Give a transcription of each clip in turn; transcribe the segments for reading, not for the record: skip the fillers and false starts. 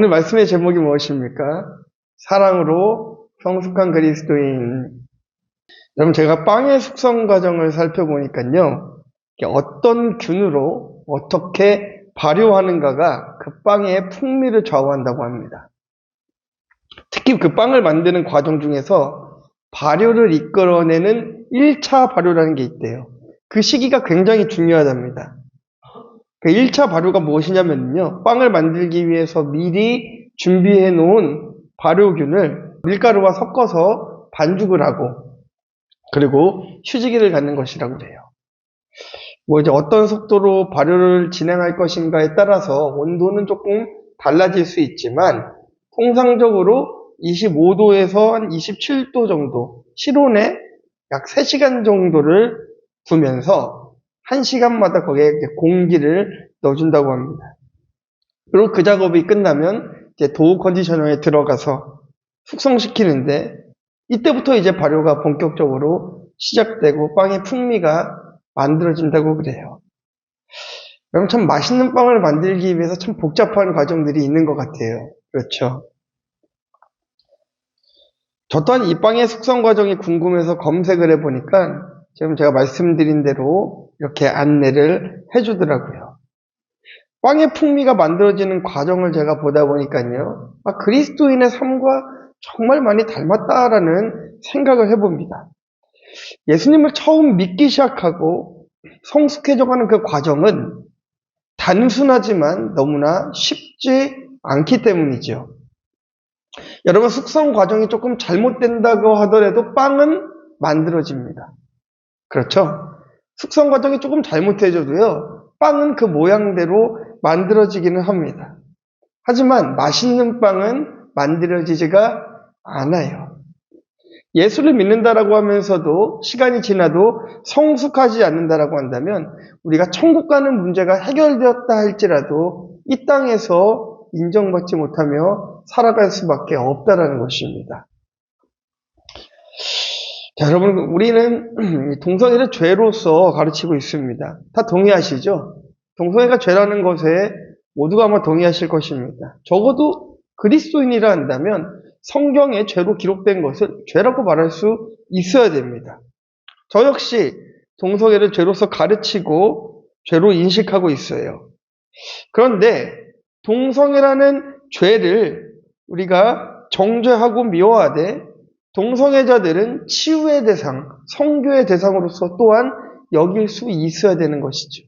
오늘 말씀의 제목이 무엇입니까? 사랑으로 성숙한 그리스도인. 여러분, 제가 빵의 숙성 과정을 살펴보니까요, 어떤 균으로 어떻게 발효하는가가 그 빵의 풍미를 좌우한다고 합니다. 특히 그 빵을 만드는 과정 중에서 발효를 이끌어내는 1차 발효라는 게 있대요. 그 시기가 굉장히 중요하답니다. 그 1차 발효가 무엇이냐면요, 빵을 만들기 위해서 미리 준비해 놓은 발효균을 밀가루와 섞어서 반죽을 하고, 그리고 휴지기를 갖는 것이라고 그래요. 이제 어떤 속도로 발효를 진행할 것인가에 따라서 온도는 조금 달라질 수 있지만, 통상적으로 25도에서 한 27도 정도, 실온에 약 3시간 정도를 두면서 1시간마다 거기에 공기를 넣어준다고 합니다. 그리고 그 작업이 끝나면 이제 도우 컨디셔너에 들어가서 숙성시키는데, 이때부터 이제 발효가 본격적으로 시작되고 빵의 풍미가 만들어진다고 그래요. 여러분, 참 맛있는 빵을 만들기 위해서 참 복잡한 과정들이 있는 것 같아요. 그렇죠? 저 또한 이 빵의 숙성 과정이 궁금해서 검색을 해보니까 지금 제가 말씀드린 대로 이렇게 안내를 해주더라고요. 빵의 풍미가 만들어지는 과정을 제가 보다 보니까요, 그리스도인의 삶과 정말 많이 닮았다라는 생각을 해봅니다. 예수님을 처음 믿기 시작하고 성숙해져가는 그 과정은 단순하지만 너무나 쉽지 않기 때문이죠. 여러분, 숙성 과정이 조금 잘못된다고 하더라도 빵은 만들어집니다. 그렇죠? 숙성 과정이 조금 잘못해져도요, 빵은 그 모양대로 만들어지기는 합니다. 하지만 맛있는 빵은 만들어지지가 않아요. 예수를 믿는다라고 하면서도 시간이 지나도 성숙하지 않는다라고 한다면 우리가 천국 가는 문제가 해결되었다 할지라도 이 땅에서 인정받지 못하며 살아갈 수밖에 없다라는 것입니다. 자, 여러분, 우리는 동성애를 죄로서 가르치고 있습니다. 다 동의하시죠? 동성애가 죄라는 것에 모두가 아마 동의하실 것입니다. 적어도 그리스도인이라 한다면 성경에 죄로 기록된 것을 죄라고 말할 수 있어야 됩니다. 저 역시 동성애를 죄로서 가르치고 죄로 인식하고 있어요. 그런데 동성애라는 죄를 우리가 정죄하고 미워하되 동성애자들은 치유의 대상, 성교의 대상으로서 또한 여길 수 있어야 되는 것이죠.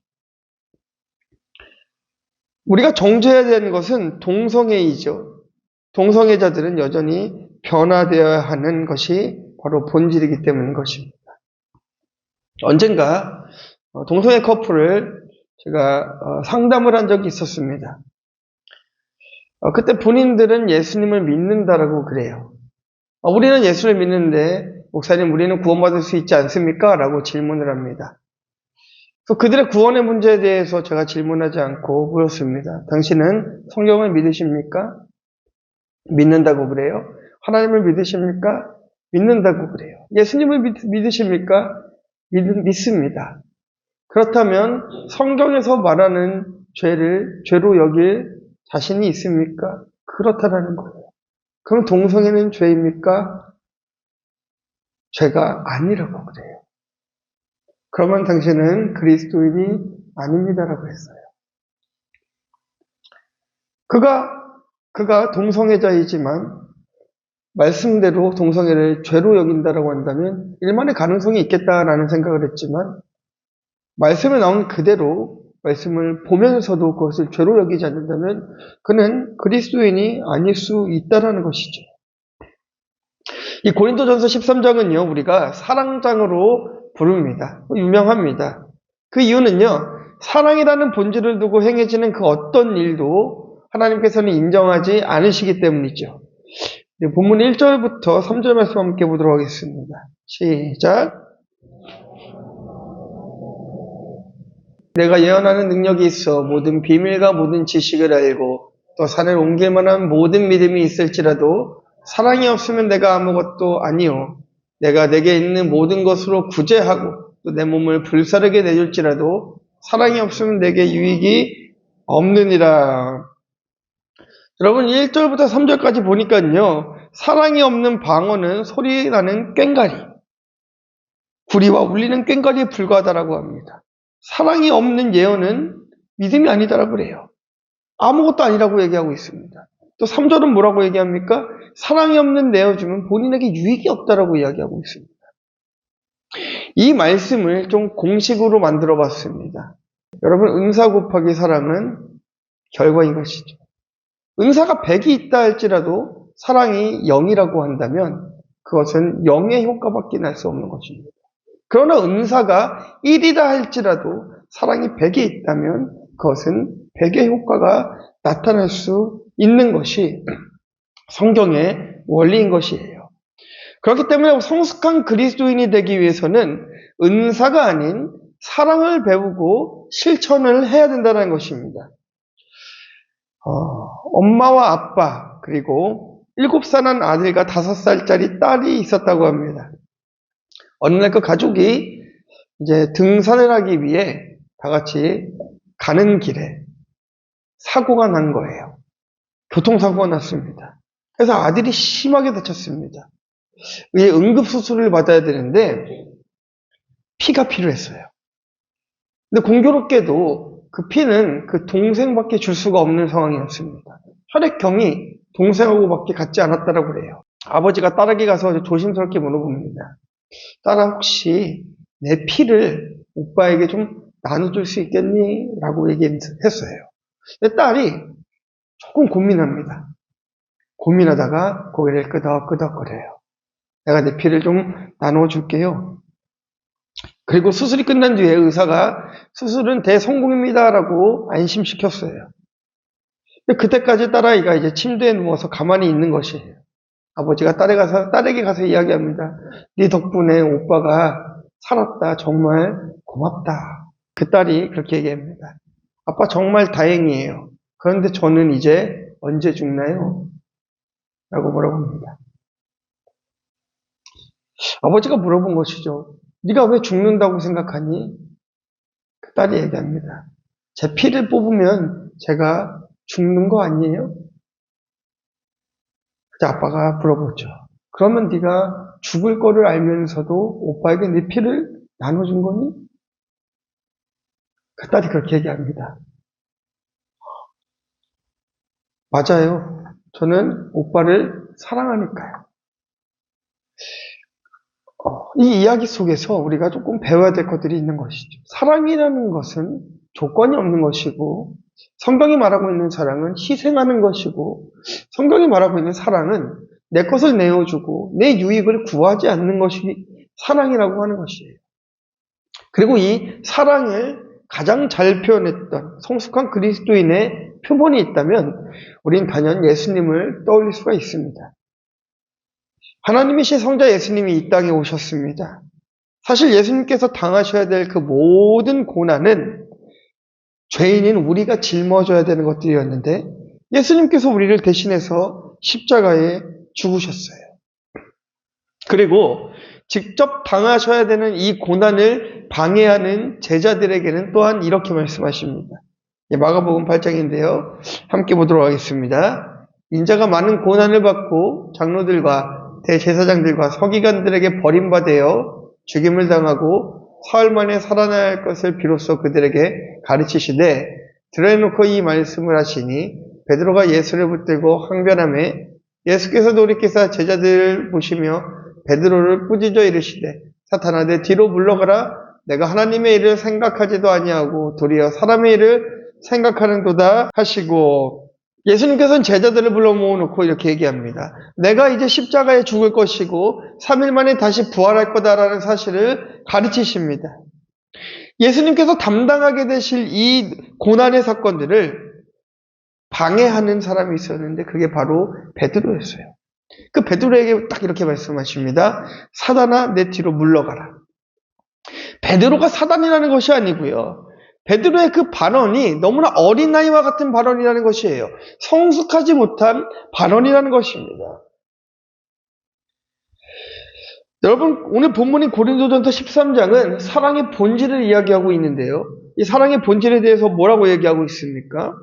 우리가 정죄해야 되는 것은 동성애이죠. 동성애자들은 여전히 변화되어야 하는 것이 바로 본질이기 때문인 것입니다. 언젠가 동성애 커플을 제가 상담을 한 적이 있었습니다. 그때 본인들은 예수님을 믿는다라고 그래요. 우리는 예수를 믿는데 목사님, 우리는 구원받을 수 있지 않습니까? 라고 질문을 합니다. 그들의 구원의 문제에 대해서 제가 질문하지 않고 물었습니다. 당신은 성경을 믿으십니까? 믿는다고 그래요. 하나님을 믿으십니까? 믿는다고 그래요. 예수님을 믿으십니까? 믿습니다. 그렇다면 성경에서 말하는 죄를 죄로 여길 자신이 있습니까? 그렇다라는 거예요. 그럼 동성애는 죄입니까? 죄가 아니라고 그래요. 그러면 당신은 그리스도인이 아닙니다라고 했어요. 그가 동성애자이지만 말씀대로 동성애를 죄로 여긴다라고 한다면 일만의 가능성이 있겠다라는 생각을 했지만 말씀에 나온 그대로 말씀을 보면서도 그것을 죄로 여기지 않는다면 그는 그리스도인이 아닐 수 있다라는 것이죠. 이 고린도전서 13장은요, 우리가 사랑장으로 부릅니다. 유명합니다. 그 이유는요, 사랑이라는 본질을 두고 행해지는 그 어떤 일도 하나님께서는 인정하지 않으시기 때문이죠. 본문 1절부터 3절 말씀 함께 보도록 하겠습니다. 시작. 내가 예언하는 능력이 있어 모든 비밀과 모든 지식을 알고 또 산을 옮길 만한 모든 믿음이 있을지라도 사랑이 없으면 내가 아무것도 아니요 내가 내게 있는 모든 것으로 구제하고 또 내 몸을 불사르게 내줄지라도 사랑이 없으면 내게 유익이 없느니라. 여러분 1절부터 3절까지 보니까요. 사랑이 없는 방언은 소리나는 꽹과리, 구리와 울리는 꽹과리에 불과하다라고 합니다. 사랑이 없는 예언은 믿음이 아니다라고 그래요. 아무것도 아니라고 얘기하고 있습니다. 또 3절은 뭐라고 얘기합니까? 사랑이 없는 내어주면 본인에게 유익이 없다라고 이야기하고 있습니다. 이 말씀을 좀 공식으로 만들어 봤습니다. 여러분, 은사 곱하기 사랑은 결과인 것이죠. 은사가 100이 있다 할지라도 사랑이 0이라고 한다면 그것은 0의 효과밖에 날 수 없는 것입니다. 그러나 은사가 1이라 할지라도 사랑이 100이 있다면 그것은 100의 효과가 나타날 수 있는 것이 성경의 원리인 것이에요. 그렇기 때문에 성숙한 그리스도인이 되기 위해서는 은사가 아닌 사랑을 배우고 실천을 해야 된다는 것입니다. 엄마와 아빠 그리고 7살 난 아들과 5살짜리 딸이 있었다고 합니다. 어느 날 그 가족이 이제 등산을 하기 위해 다 같이 가는 길에 사고가 난 거예요. 교통사고가 났습니다. 그래서 아들이 심하게 다쳤습니다. 응급수술을 받아야 되는데 피가 필요했어요. 근데 공교롭게도 그 피는 그 동생밖에 줄 수가 없는 상황이었습니다. 혈액형이 동생하고밖에 같지 않았다고 그래요. 아버지가 딸에게 가서 조심스럽게 물어봅니다. 딸아, 혹시 내 피를 오빠에게 좀 나눠줄 수 있겠니? 라고 얘기했어요. 근데 딸이 조금 고민합니다. 고민하다가 고개를 끄덕끄덕거려요. 내가 내 피를 좀 나눠줄게요. 그리고 수술이 끝난 뒤에 의사가 수술은 대성공입니다 라고 안심시켰어요. 근데 그때까지 딸아이가 이제 침대에 누워서 가만히 있는 것이에요. 아버지가 딸에게 가서 이야기합니다. 네 덕분에 오빠가 살았다. 정말 고맙다. 그 딸이 그렇게 얘기합니다. 아빠 정말 다행이에요. 그런데 저는 이제 언제 죽나요? 라고 물어봅니다. 아버지가 물어본 것이죠. 네가 왜 죽는다고 생각하니? 그 딸이 얘기합니다. 제 피를 뽑으면 제가 죽는 거 아니에요? 그때 아빠가 물어보죠. 그러면 네가 죽을 거를 알면서도 오빠에게 네 피를 나눠준 거니? 그 딸이 그렇게 얘기합니다. 맞아요. 저는 오빠를 사랑하니까요. 이 이야기 속에서 우리가 조금 배워야 될 것들이 있는 것이죠. 사랑이라는 것은 조건이 없는 것이고, 성경이 말하고 있는 사랑은 희생하는 것이고, 성경이 말하고 있는 사랑은 내 것을 내어주고 내 유익을 구하지 않는 것이 사랑이라고 하는 것이에요. 그리고 이 사랑을 가장 잘 표현했던 성숙한 그리스도인의 표본이 있다면 우린 단연 예수님을 떠올릴 수가 있습니다. 하나님이신 성자 예수님이 이 땅에 오셨습니다. 사실 예수님께서 당하셔야 될 그 모든 고난은 죄인인 우리가 짊어져야 되는 것들이었는데 예수님께서 우리를 대신해서 십자가에 죽으셨어요. 그리고 직접 당하셔야 되는 이 고난을 방해하는 제자들에게는 또한 이렇게 말씀하십니다. 마가복음 8장인데요. 함께 보도록 하겠습니다. 인자가 많은 고난을 받고 장로들과 대제사장들과 서기관들에게 버림받아 죽임을 당하고 사흘 만에 살아날 것을 비로소 그들에게 가르치시되 드러내놓고 이 말씀을 하시니 베드로가 예수를 붙들고 항변하매 예수께서 돌이키사 제자들을 보시며 베드로를 꾸짖어 이르시되 사탄아 내 뒤로 물러가라 내가 하나님의 일을 생각하지도 아니하고 도리어 사람의 일을 생각하는도다 하시고 예수님께서는 제자들을 불러 모아놓고 이렇게 얘기합니다. 내가 이제 십자가에 죽을 것이고 3일 만에 다시 부활할 거다라는 사실을 가르치십니다. 예수님께서 담당하게 되실 이 고난의 사건들을 방해하는 사람이 있었는데 그게 바로 베드로였어요. 그 베드로에게 딱 이렇게 말씀하십니다. 사단아 내 뒤로 물러가라. 베드로가 사단이라는 것이 아니고요. 베드로의 그 발언이 너무나 어린아이와 같은 발언이라는 것이에요. 성숙하지 못한 발언이라는 것입니다. 여러분 오늘 본문인 고린도전서 13장은 사랑의 본질을 이야기하고 있는데요. 이 사랑의 본질에 대해서 뭐라고 얘기하고 있습니까?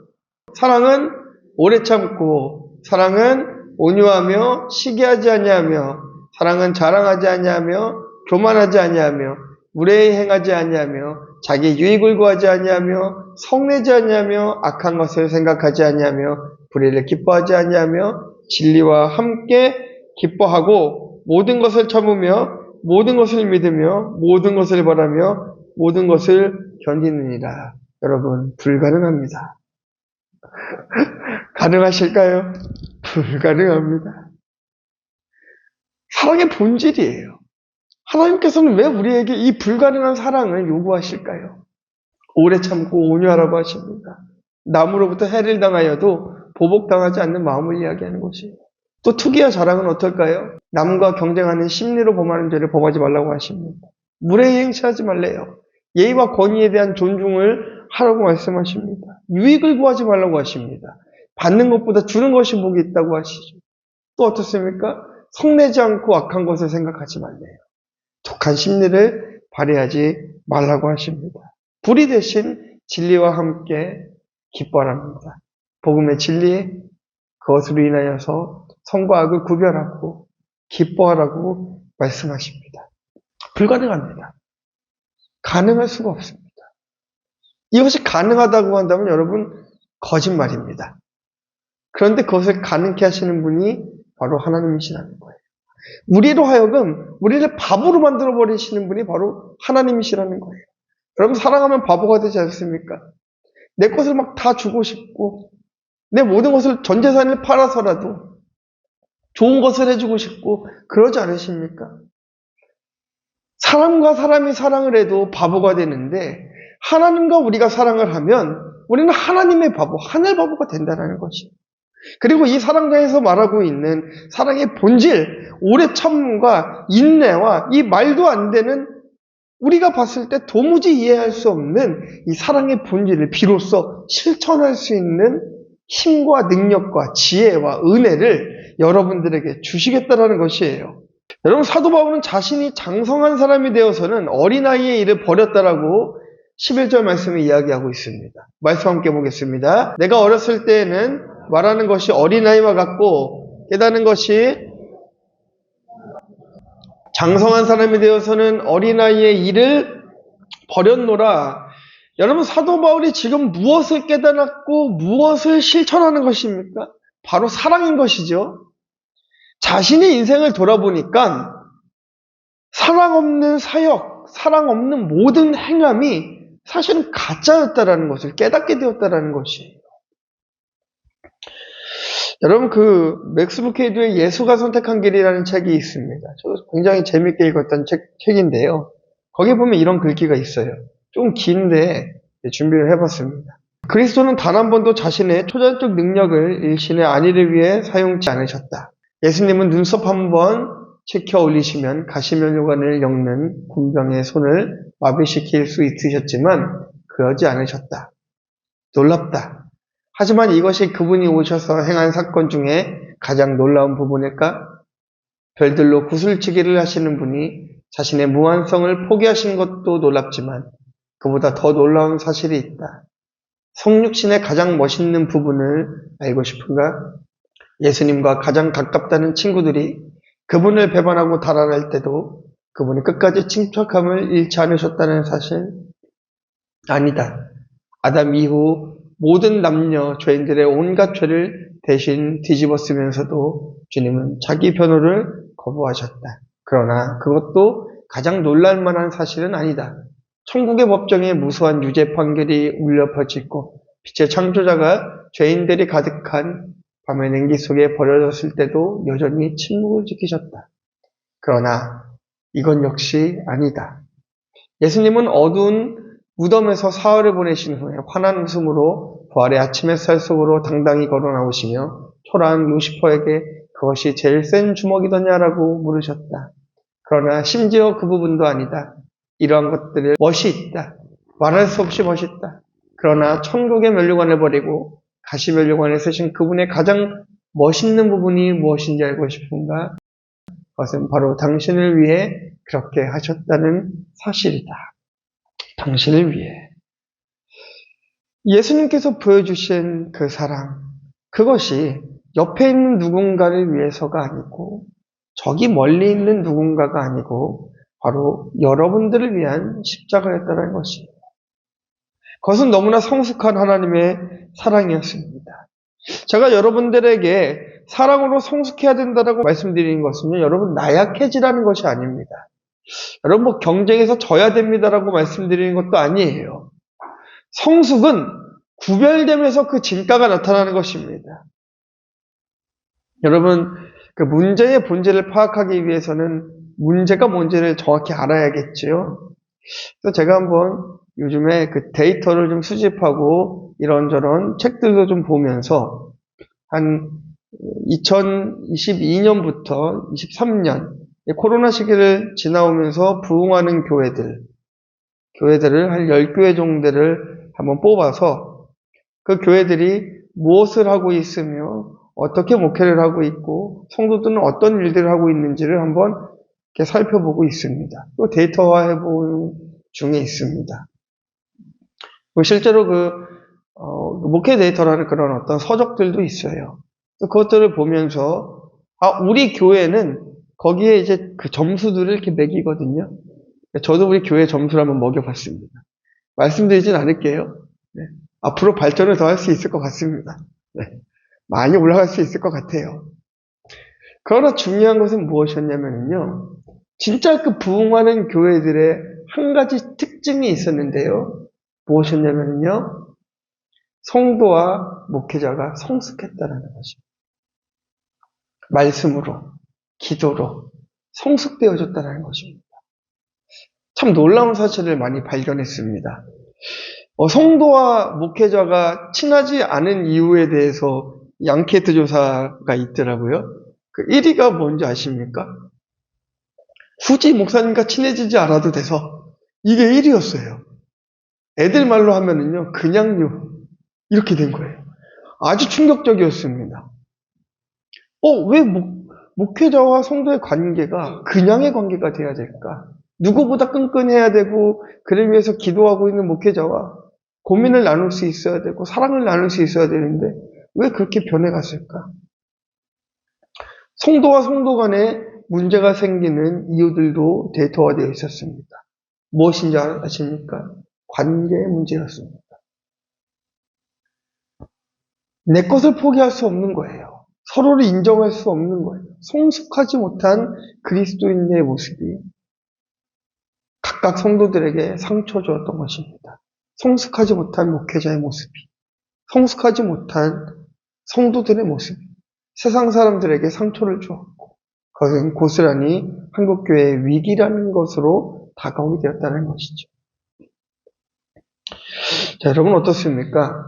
사랑은 오래 참고, 사랑은 온유하며 시기하지 아니하며, 사랑은 자랑하지 아니하며 교만하지 아니하며 무례히 행하지 아니하며 자기 유익을 구하지 아니하며 성내지 아니하며 악한 것을 생각하지 아니하며 불의를 기뻐하지 아니하며 진리와 함께 기뻐하고 모든 것을 참으며 모든 것을 믿으며 모든 것을 바라며 모든 것을 견디느니라. 여러분, 불가능합니다. 가능하실까요? 불가능합니다. 사랑의 본질이에요. 하나님께서는 왜 우리에게 이 불가능한 사랑을 요구하실까요? 오래 참고 온유하라고 하십니다. 남으로부터 해를 당하여도 보복당하지 않는 마음을 이야기하는 것이에요. 또 투기와 자랑은 어떨까요? 남과 경쟁하는 심리로 범하는 죄를 범하지 말라고 하십니다. 무례히 행실하지 말래요. 예의와 권위에 대한 존중을 하라고 말씀하십니다. 유익을 구하지 말라고 하십니다. 받는 것보다 주는 것이 복이 있다고 하시죠. 또 어떻습니까? 성내지 않고 악한 것을 생각하지 말래요. 독한 심리를 발휘하지 말라고 하십니다. 불의 대신 진리와 함께 기뻐합니다. 복음의 진리, 그것으로 인하여서 선과 악을 구별하고 기뻐하라고 말씀하십니다. 불가능합니다. 가능할 수가 없습니다. 이것이 가능하다고 한다면 여러분 거짓말입니다. 그런데 그것을 가능케 하시는 분이 바로 하나님이시라는 거예요. 우리로 하여금 우리를 바보로 만들어버리시는 분이 바로 하나님이시라는 거예요. 여러분 사랑하면 바보가 되지 않습니까? 내 것을 막 다 주고 싶고 내 모든 것을 전 재산을 팔아서라도 좋은 것을 해주고 싶고 그러지 않으십니까? 사람과 사람이 사랑을 해도 바보가 되는데 하나님과 우리가 사랑을 하면 우리는 하나님의 바보, 하늘 바보가 된다는 것이에요. 그리고 이 사랑가에서 말하고 있는 사랑의 본질, 오래 참음과 인내와 이 말도 안 되는 우리가 봤을 때 도무지 이해할 수 없는 이 사랑의 본질을 비로소 실천할 수 있는 힘과 능력과 지혜와 은혜를 여러분들에게 주시겠다라는 것이에요. 여러분 사도 바울은 자신이 장성한 사람이 되어서는 어린아이의 일을 버렸다라고 11절 말씀에 이야기하고 있습니다. 말씀 함께 보겠습니다. 내가 어렸을 때에는 말하는 것이 어린아이와 같고 깨닫는 것이 장성한 사람이 되어서는 어린아이의 일을 버렸노라. 여러분 사도 바울이 지금 무엇을 깨달았고 무엇을 실천하는 것입니까? 바로 사랑인 것이죠. 자신의 인생을 돌아보니까 사랑 없는 사역, 사랑 없는 모든 행함이 사실은 가짜였다라는 것을 깨닫게 되었다라는 것이에요. 여러분 맥스 루케이드의 예수가 선택한 길이라는 책이 있습니다. 저도 굉장히 재밌게 읽었던 책인데요. 거기에 보면 이런 글귀가 있어요. 좀 긴데 준비를 해봤습니다. 그리스도는 단 한 번도 자신의 초자연적 능력을 일신의 안위를 위해 사용치 않으셨다. 예수님은 눈썹 한 번 치켜 올리시면 가시면류관을 엮는 군병의 손을 마비시킬 수 있으셨지만 그러지 않으셨다. 놀랍다. 하지만 이것이 그분이 오셔서 행한 사건 중에 가장 놀라운 부분일까? 별들로 구슬치기를 하시는 분이 자신의 무한성을 포기하신 것도 놀랍지만 그보다 더 놀라운 사실이 있다. 성육신의 가장 멋있는 부분을 알고 싶은가? 예수님과 가장 가깝다는 친구들이 그분을 배반하고 달아날 때도 그분이 끝까지 침착함을 잃지 않으셨다는 사실? 아니다. 아담 이후 모든 남녀 죄인들의 온갖 죄를 대신 뒤집어 쓰면서도 주님은 자기 변호를 거부하셨다. 그러나 그것도 가장 놀랄 만한 사실은 아니다. 천국의 법정에 무수한 유죄 판결이 울려 퍼지고 빛의 창조자가 죄인들이 가득한 밤의 냉기 속에 버려졌을 때도 여전히 침묵을 지키셨다. 그러나 이건 역시 아니다. 예수님은 어두운 무덤에서 사흘을 보내신 후에 환한 웃음으로 부활의 아침 햇살 속으로 당당히 걸어 나오시며 초라한 루시퍼에게 그것이 제일 센 주먹이더냐라고 물으셨다. 그러나 심지어 그 부분도 아니다. 이러한 것들을 멋이 있다. 말할 수 없이 멋있다. 그러나 천국의 면류관을 버리고 가시면류관을 쓰신 그분의 가장 멋있는 부분이 무엇인지 알고 싶은가? 그것은 바로 당신을 위해 그렇게 하셨다는 사실이다. 당신을 위해. 예수님께서 보여주신 그 사랑, 그것이 옆에 있는 누군가를 위해서가 아니고 저기 멀리 있는 누군가가 아니고 바로 여러분들을 위한 십자가였다는 것이에요. 그것은 너무나 성숙한 하나님의 사랑이었습니다. 제가 여러분들에게 사랑으로 성숙해야 된다고 말씀드리는 것은요, 여러분 나약해지라는 것이 아닙니다. 여러분 뭐 경쟁에서 져야 됩니다라고 말씀드리는 것도 아니에요. 성숙은 구별됨에서 그 진가가 나타나는 것입니다. 여러분 그 문제의 본질을 파악하기 위해서는 문제가 뭔지를 정확히 알아야겠지요. 그래서 제가 한번 요즘에 그 데이터를 좀 수집하고 이런저런 책들도 좀 보면서 한 2022년부터 23년 코로나 시기를 지나오면서 부흥하는 교회들을 한 10교회 정도를 한번 뽑아서 그 교회들이 무엇을 하고 있으며 어떻게 목회를 하고 있고 성도들은 어떤 일들을 하고 있는지를 한번 이렇게 살펴보고 있습니다. 또 데이터화해 본 중에 있습니다. 실제로 목회 데이터라는 그런 어떤 서적들도 있어요. 그것들을 보면서 우리 교회는 거기에 이제 그 점수들을 이렇게 매기거든요. 저도 우리 교회 점수를 한번 먹여봤습니다. 말씀드리진 않을게요. 네. 앞으로 발전을 더 할 수 있을 것 같습니다. 네. 많이 올라갈 수 있을 것 같아요. 그러나 중요한 것은 무엇이었냐면요. 진짜 그 부흥하는 교회들의 한 가지 특징이 있었는데요. 무엇이었냐면요. 성도와 목회자가 성숙했다는 것입니다. 말씀으로, 기도로 성숙되어졌다는 것입니다. 참 놀라운 사실을 많이 발견했습니다. 성도와 목회자가 친하지 않은 이유에 대해서 앙케이트 조사가 있더라고요. 그 1위가 뭔지 아십니까? 굳이 목사님과 친해지지 않아도 돼서 이게 1위였어요. 애들 말로 하면은요, 그냥요. 이렇게 된 거예요. 아주 충격적이었습니다. 왜 목회자와 성도의 관계가 그냥의 관계가 돼야 될까? 누구보다 끈끈해야 되고, 그를 위해서 기도하고 있는 목회자와 고민을 나눌 수 있어야 되고, 사랑을 나눌 수 있어야 되는데, 왜 그렇게 변해갔을까? 성도와 성도 간에 문제가 생기는 이유들도 데이터화되어 있었습니다. 무엇인지 아십니까? 관계의 문제였습니다. 내 것을 포기할 수 없는 거예요. 서로를 인정할 수 없는 거예요. 성숙하지 못한 그리스도인의 모습이 각각 성도들에게 상처 주었던 것입니다. 성숙하지 못한 목회자의 모습이, 성숙하지 못한 성도들의 모습이 세상 사람들에게 상처를 주었고, 그것은 고스란히 한국교회의 위기라는 것으로 다가오게 되었다는 것이죠. 자, 여러분 어떻습니까?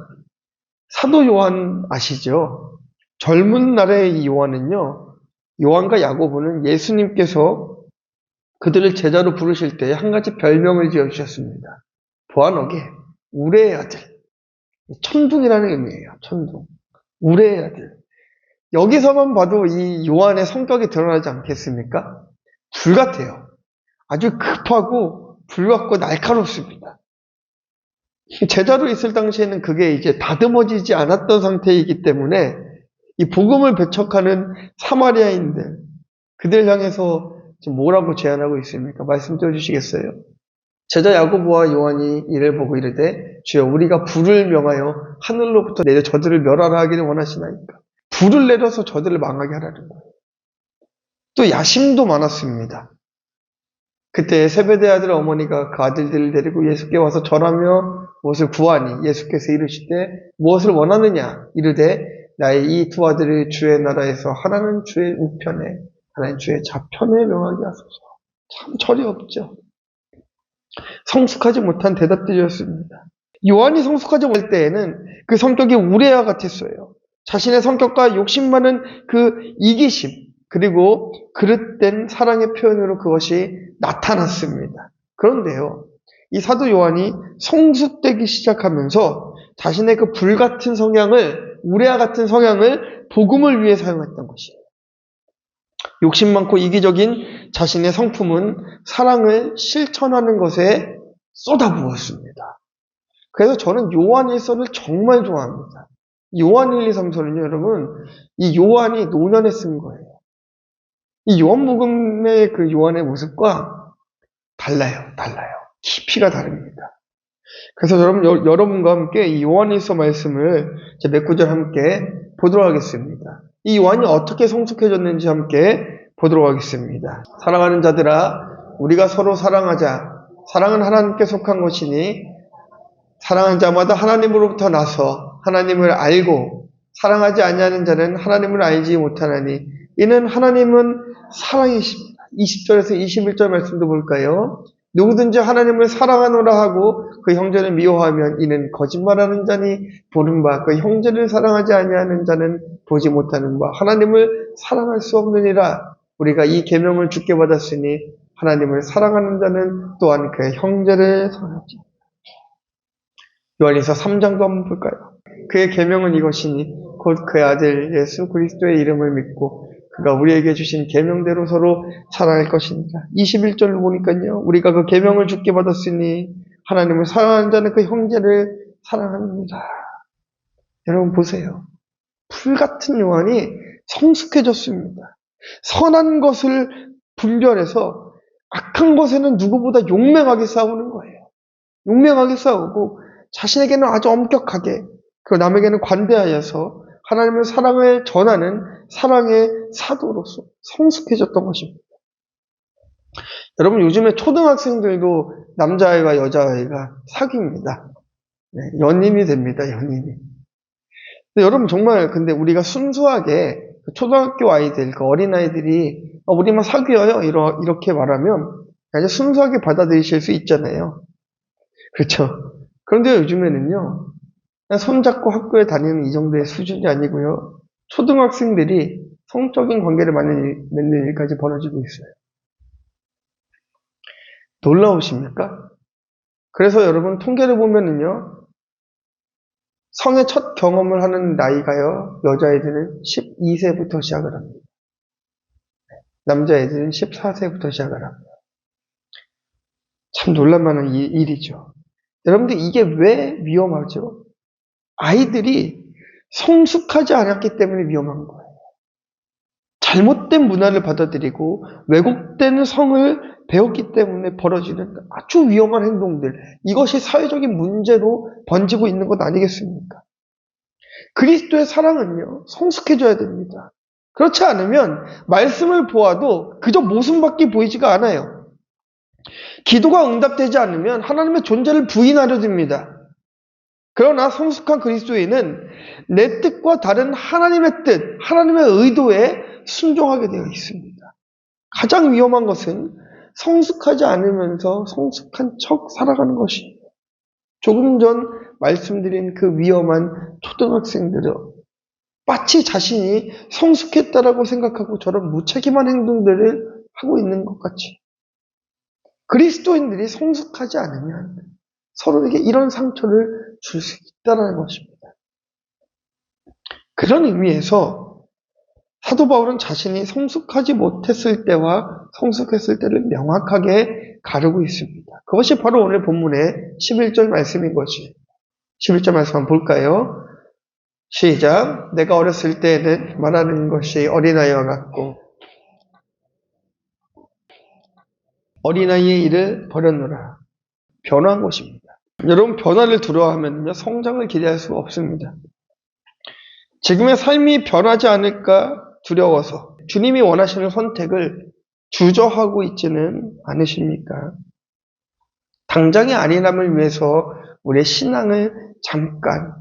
사도 요한 아시죠? 젊은 날의 이 요한은요, 요한과 야고보는 예수님께서 그들을 제자로 부르실 때 한 가지 별명을 지어주셨습니다. 보아너게, 우레의 아들. 천둥이라는 의미예요. 천둥. 우레의 아들. 여기서만 봐도 이 요한의 성격이 드러나지 않겠습니까? 불 같아요. 아주 급하고 불같고 날카롭습니다. 제자로 있을 당시에는 그게 이제 다듬어지지 않았던 상태이기 때문에 이 복음을 배척하는 사마리아인들, 그들 향해서 지금 뭐라고 제안하고 있습니까? 말씀 띄워주시겠어요? 제자 야고보와 요한이 이를 보고 이르되 주여 우리가 불을 명하여 하늘로부터 내려 저들을 멸하라 하기를 원하시나이까. 불을 내려서 저들을 망하게 하라는 거예요. 또 야심도 많았습니다. 그때 세베대 아들 어머니가 그 아들들을 데리고 예수께 와서 절하며 무엇을 구하니 예수께서 이르시되 무엇을 원하느냐 이르되 나의 이 두 아들을 주의 나라에서 하나는 주의 우편에 하나는 주의 좌편에 명하게 하소서. 참 철이 없죠. 성숙하지 못한 대답들이었습니다. 요한이 성숙하지 못할 때에는 그 성격이 우레와 같았어요. 자신의 성격과 욕심 많은 그 이기심 그리고 그릇된 사랑의 표현으로 그것이 나타났습니다. 그런데요, 이 사도 요한이 성숙되기 시작하면서 자신의 그 불같은 성향을, 우레와 같은 성향을 복음을 위해 사용했던 것이에요. 욕심 많고 이기적인 자신의 성품은 사랑을 실천하는 것에 쏟아부었습니다. 그래서 저는 요한 일서를 정말 좋아합니다. 요한 1, 2, 3서는요, 여러분, 이 요한이 노년에 쓴 거예요. 이 요한복음의 그 요한의 모습과 달라요. 깊이가 다릅니다. 그래서 여러분과 함께 이 요한일서 말씀을 몇 구절 함께 보도록 하겠습니다. 이 요한이 어떻게 성숙해졌는지 함께 보도록 하겠습니다. 사랑하는 자들아, 우리가 서로 사랑하자. 사랑은 하나님께 속한 것이니 사랑하는 자마다 하나님으로부터 나서 하나님을 알고 사랑하지 아니하는 자는 하나님을 알지 못하나니 이는 하나님은 사랑이십니다. 20절에서 21절 말씀도 볼까요? 누구든지 하나님을 사랑하노라 하고 그 형제를 미워하면 이는 거짓말하는 자니 보는 바 그 형제를 사랑하지 아니하는 자는 보지 못하는 바 하나님을 사랑할 수 없느니라. 우리가 이 계명을 주께 받았으니 하나님을 사랑하는 자는 또한 그 형제를 사랑하지. 요한일서 3장도 한번 볼까요? 그의 계명은 이것이니 곧 그의 아들 예수 그리스도의 이름을 믿고 그가 우리에게 주신 계명대로 서로 살아갈 것입니다. 21절로 보니까요. 우리가 그 계명을 주께 받았으니 하나님을 사랑하는 자는 그 형제를 사랑합니다. 여러분 보세요. 풀같은 요한이 성숙해졌습니다. 선한 것을 분별해서 악한 것에는 누구보다 용맹하게 싸우는 거예요. 용맹하게 싸우고 자신에게는 아주 엄격하게 그리고 남에게는 관대하여서 하나님의 사랑을 전하는 사랑의 사도로서 성숙해졌던 것입니다. 여러분 요즘에 초등학생들도 남자아이와 여자아이가 사귀입니다. 네, 연인이 됩니다. 연인이. 근데 여러분 정말 근데 우리가 순수하게 초등학교 아이들, 그 어린아이들이 우리만 사귀어요 이렇게 말하면 그냥 순수하게 받아들이실 수 있잖아요. 그렇죠? 그런데 요즘에는요. 그냥 손잡고 학교에 다니는 이 정도의 수준이 아니고요. 초등학생들이 성적인 관계를 맺는 일까지 벌어지고 있어요. 놀라우십니까? 그래서 여러분 통계를 보면은요. 성의 첫 경험을 하는 나이가요. 여자애들은 12세부터 시작을 합니다. 남자애들은 14세부터 시작을 합니다. 참 놀랄만한 일이죠. 여러분들 이게 왜 위험하죠? 아이들이 성숙하지 않았기 때문에 위험한 거예요. 잘못된 문화를 받아들이고 왜곡된 성을 배웠기 때문에 벌어지는 아주 위험한 행동들. 이것이 사회적인 문제로 번지고 있는 것 아니겠습니까? 그리스도의 사랑은요, 성숙해져야 됩니다. 그렇지 않으면 말씀을 보아도 그저 모순밖에 보이지가 않아요. 기도가 응답되지 않으면 하나님의 존재를 부인하려 듭니다. 그러나 성숙한 그리스도인은 내 뜻과 다른 하나님의 뜻, 하나님의 의도에 순종하게 되어 있습니다. 가장 위험한 것은 성숙하지 않으면서 성숙한 척 살아가는 것이에요. 조금 전 말씀드린 그 위험한 초등학생들은 마치 자신이 성숙했다라고 생각하고 저런 무책임한 행동들을 하고 있는 것 같이. 그리스도인들이 성숙하지 않으면 서로에게 이런 상처를 줄 수 있다는 것입니다. 그런 의미에서 사도 바울은 자신이 성숙하지 못했을 때와 성숙했을 때를 명확하게 가르고 있습니다. 그것이 바로 오늘 본문의 11절 말씀인 것이에요. 11절 말씀 한번 볼까요? 시작. 내가 어렸을 때에는 말하는 것이 어린아이와 같고 어린아이의 일을 버렸노라. 변화한 것입니다. 여러분 변화를 두려워하면요 성장을 기대할 수가 없습니다. 지금의 삶이 변하지 않을까 두려워서 주님이 원하시는 선택을 주저하고 있지는 않으십니까? 당장의 안일함을 위해서 우리의 신앙을 잠깐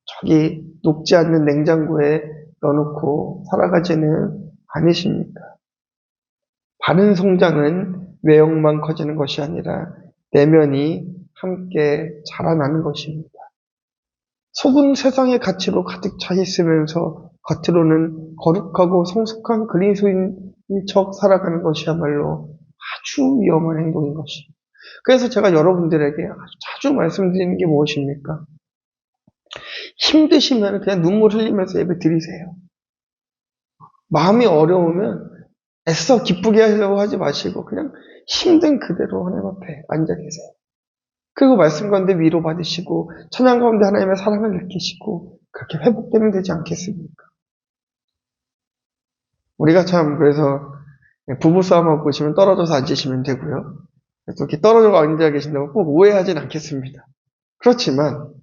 저기 녹지 않는 냉장고에 넣어놓고 살아가지는 않으십니까? 바른 성장은 외형만 커지는 것이 아니라 내면이 함께 자라나는 것입니다. 속은 세상의 가치로 가득 차 있으면서 겉으로는 거룩하고 성숙한 그리스도인 척 살아가는 것이야말로 아주 위험한 행동인 것입니다. 그래서 제가 여러분들에게 아주 자주 말씀드리는 게 무엇입니까? 힘드시면 그냥 눈물 흘리면서 예배 드리세요. 마음이 어려우면 애써 기쁘게 하려고 하지 마시고 그냥 힘든 그대로 하나님 앞에 앉아 계세요. 그리고 말씀 가운데 위로받으시고 찬양 가운데 하나님의 사랑을 느끼시고 그렇게 회복되면 되지 않겠습니까? 우리가 참 그래서 부부싸움하고 보시면 떨어져서 앉으시면 되고요. 이렇게 떨어져 앉아 계신다고 꼭 오해하진 않겠습니다. 그렇지만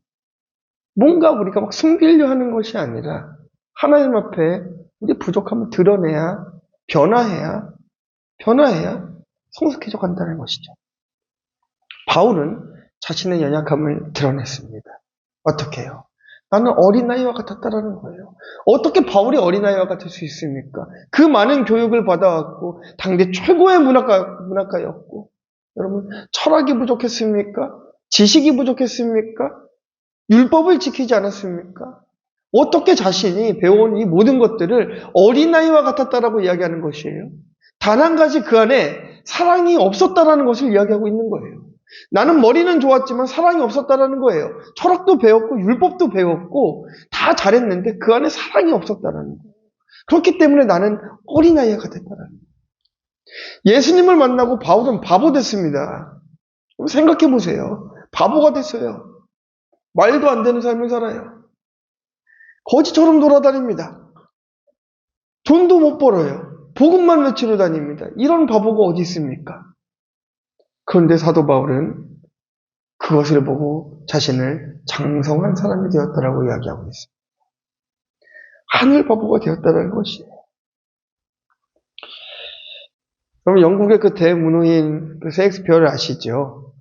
뭔가 우리가 막 숨기려 하는 것이 아니라 하나님 앞에 우리 부족함을 드러내야 변화해야 성숙해져 간다는 것이죠. 바울은 자신의 연약함을 드러냈습니다. 어떻게 해요? 나는 어린아이와 같았다라는 거예요. 어떻게 바울이 어린아이와 같을 수 있습니까? 그 많은 교육을 받아왔고 당대 최고의 문학가였고 여러분 철학이 부족했습니까? 지식이 부족했습니까? 율법을 지키지 않았습니까? 어떻게 자신이 배워온 이 모든 것들을 어린아이와 같았다라고 이야기하는 것이에요? 단 한 가지 그 안에 사랑이 없었다라는 것을 이야기하고 있는 거예요. 나는 머리는 좋았지만 사랑이 없었다라는 거예요. 철학도 배웠고 율법도 배웠고 다 잘했는데 그 안에 사랑이 없었다라는 거예요. 그렇기 때문에 나는 어린아이와 같았다라는 거예요. 예수님을 만나고 바울은 바보 됐습니다. 생각해 보세요. 바보가 됐어요. 말도 안 되는 삶을 살아요. 거지처럼 돌아다닙니다. 돈도 못 벌어요. 복음만 외치러 다닙니다. 이런 바보가 어디 있습니까? 그런데 사도 바울은 그것을 보고 자신을 장성한 사람이 되었다라고 이야기하고 있습니다. 하늘 바보가 되었다는 것이에요. 그러면 영국의 그 대문호인 그 셰익스피어를 아시죠?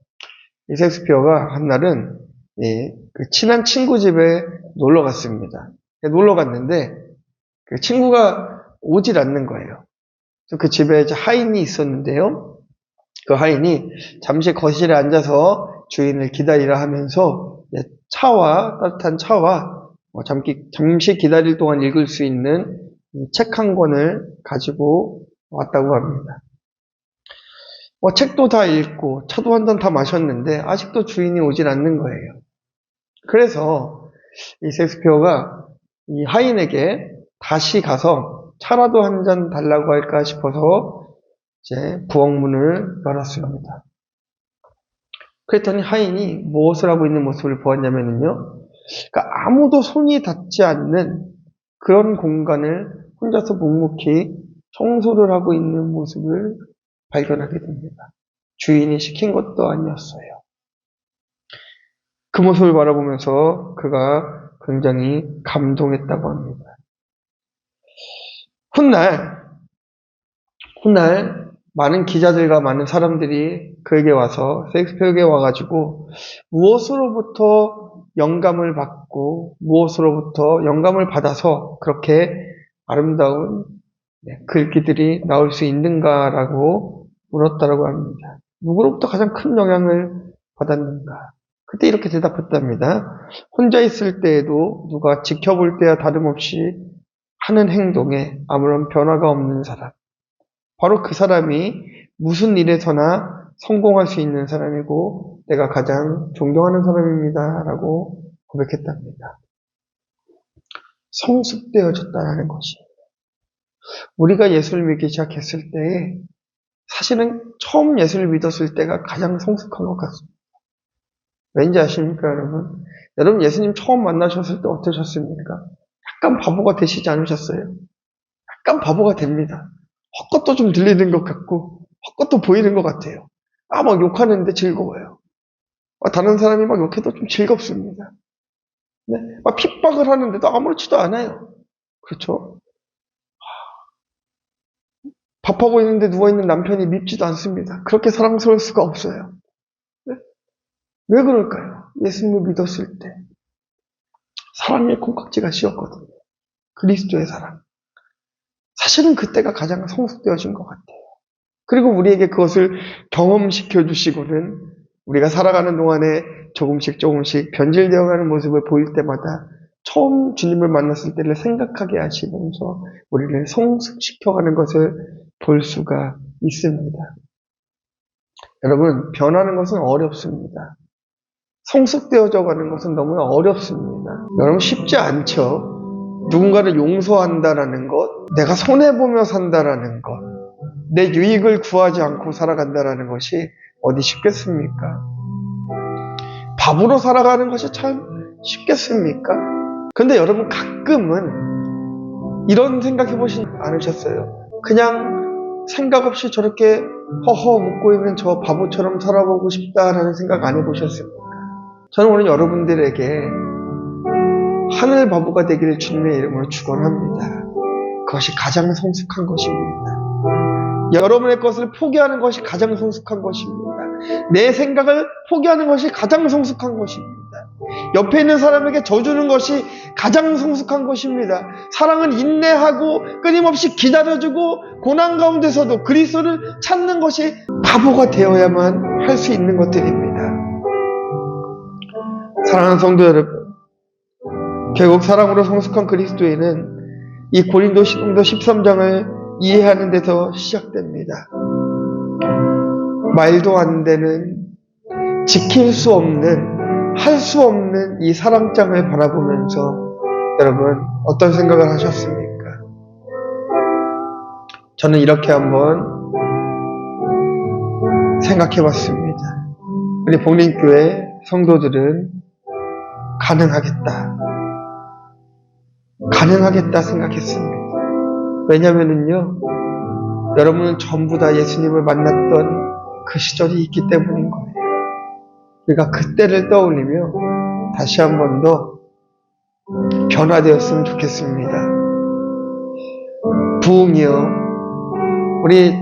이 셰익스피어가 한날은 그 친한 친구 집에 놀러 갔습니다. 놀러 갔는데 그 친구가 오질 않는 거예요. 그 집에 이제 하인이 있었는데요. 그 하인이 잠시 거실에 앉아서 주인을 기다리라 하면서 따뜻한 차와 잠시 기다릴 동안 읽을 수 있는 책 한 권을 가지고 왔다고 합니다. 책도 다 읽고 차도 한 잔 다 마셨는데 아직도 주인이 오질 않는 거예요. 그래서 이 셰익스피어가 이 하인에게 다시 가서 차라도 한 잔 달라고 할까 싶어서 이제 부엌문을 열었습니다. 그랬더니 하인이 무엇을 하고 있는 모습을 보았냐면요. 그러니까 아무도 손이 닿지 않는 그런 공간을 혼자서 묵묵히 청소를 하고 있는 모습을 발견하게 됩니다. 주인이 시킨 것도 아니었어요. 그 모습을 바라보면서 그가 굉장히 감동했다고 합니다. 훗날 많은 기자들과 많은 사람들이 그에게 와서 셰익스피어에게 와가지고 무엇으로부터 영감을 받고 무엇으로부터 영감을 받아서 그렇게 아름다운 글귀들이 나올 수 있는가라고 물었다고 합니다. 누구로부터 가장 큰 영향을 받았는가? 그때 이렇게 대답했답니다. 혼자 있을 때에도 누가 지켜볼 때와 다름없이 하는 행동에 아무런 변화가 없는 사람. 바로 그 사람이 무슨 일에서나 성공할 수 있는 사람이고 내가 가장 존경하는 사람입니다. 라고 고백했답니다. 성숙되어졌다는 것이. 우리가 예수를 믿기 시작했을 때에 사실은 처음 예수를 믿었을 때가 가장 성숙한 것 같습니다. 왠지 아십니까, 여러분? 여러분 예수님 처음 만나셨을 때 어떠셨습니까? 약간 바보가 되시지 않으셨어요? 약간 바보가 됩니다. 헛것도 좀 들리는 것 같고 헛것도 보이는 것 같아요. 막 욕하는데 즐거워요. 다른 사람이 막 욕해도 좀 즐겁습니다. 네? 막 핍박을 하는데도 아무렇지도 않아요. 그렇죠? 밥하고 있는데 누워있는 남편이 밉지도 않습니다. 그렇게 사랑스러울 수가 없어요. 네? 왜 그럴까요? 예수님을 믿었을 때 사랑의 콩깍지가 씌었거든요. 그리스도의 사랑. 사실은 그때가 가장 성숙되어진 것 같아요. 그리고 우리에게 그것을 경험시켜 주시고는 우리가 살아가는 동안에 조금씩 변질되어가는 모습을 보일 때마다 처음 주님을 만났을 때를 생각하게 하시면서 우리를 성숙시켜가는 것을 볼 수가 있습니다. 여러분, 변하는 것은 어렵습니다. 성숙되어져 가는 것은 너무나 어렵습니다. 여러분, 쉽지 않죠. 누군가를 용서한다라는 것, 내가 손해보며 산다라는 것, 내 유익을 구하지 않고 살아간다라는 것이 어디 쉽겠습니까? 밥으로 살아가는 것이 참 쉽겠습니까? 근데 여러분 가끔은 이런 생각해 보시지 않으셨어요? 그냥 생각 없이 저렇게 허허 묻고 있는 저 바보처럼 살아보고 싶다라는 생각 안 해보셨습니까? 저는 오늘 여러분들에게 하늘 바보가 되기를 주님의 이름으로 축원합니다. 그것이 가장 성숙한 것입니다. 여러분의 것을 포기하는 것이 가장 성숙한 것입니다. 내 생각을 포기하는 것이 가장 성숙한 것입니다. 옆에 있는 사람에게 져주는 것이 가장 성숙한 것입니다. 사랑은 인내하고 끊임없이 기다려주고 고난 가운데서도 그리스도를 찾는 것이 바보가 되어야만 할 수 있는 것들입니다. 사랑하는 성도 여러분, 결국 사랑으로 성숙한 그리스도인은 이 고린도전서 13장을 이해하는 데서 시작됩니다. 말도 안 되는, 지킬 수 없는, 할 수 없는 이 사랑장을 바라보면서 여러분 어떤 생각을 하셨습니까? 저는 이렇게 한번 생각해 봤습니다. 우리 복림교회 성도들은 가능하겠다 생각했습니다. 왜냐면은요, 여러분은 전부 다 예수님을 만났던 그 시절이 있기 때문인 거예요. 우리가 그때를 떠올리며 다시 한 번 더 변화되었으면 좋겠습니다. 부흥이요. 우리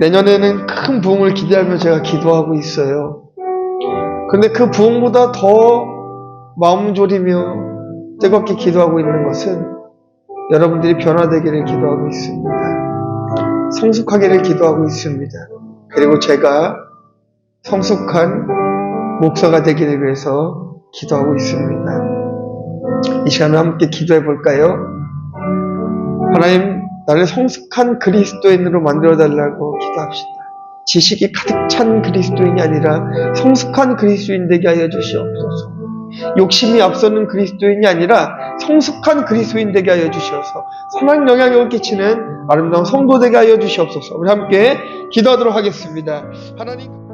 내년에는 큰 부흥을 기대하며 제가 기도하고 있어요. 근데 그 부흥보다 더 마음 졸이며 뜨겁게 기도하고 있는 것은 여러분들이 변화되기를 기도하고 있습니다. 성숙하기를 기도하고 있습니다. 그리고 제가 성숙한 목사가 되기를 위해서 기도하고 있습니다. 이 시간에 함께 기도해 볼까요? 하나님, 나를 성숙한 그리스도인으로 만들어 달라고 기도합시다. 지식이 가득 찬 그리스도인이 아니라 성숙한 그리스도인 되게 하여 주시옵소서. 욕심이 앞서는 그리스도인이 아니라 성숙한 그리스도인 되게 하여 주시옵소서. 선한 영향력을 끼치는 아름다운 성도 되게 하여 주시옵소서. 우리 함께 기도하도록 하겠습니다. 하나님.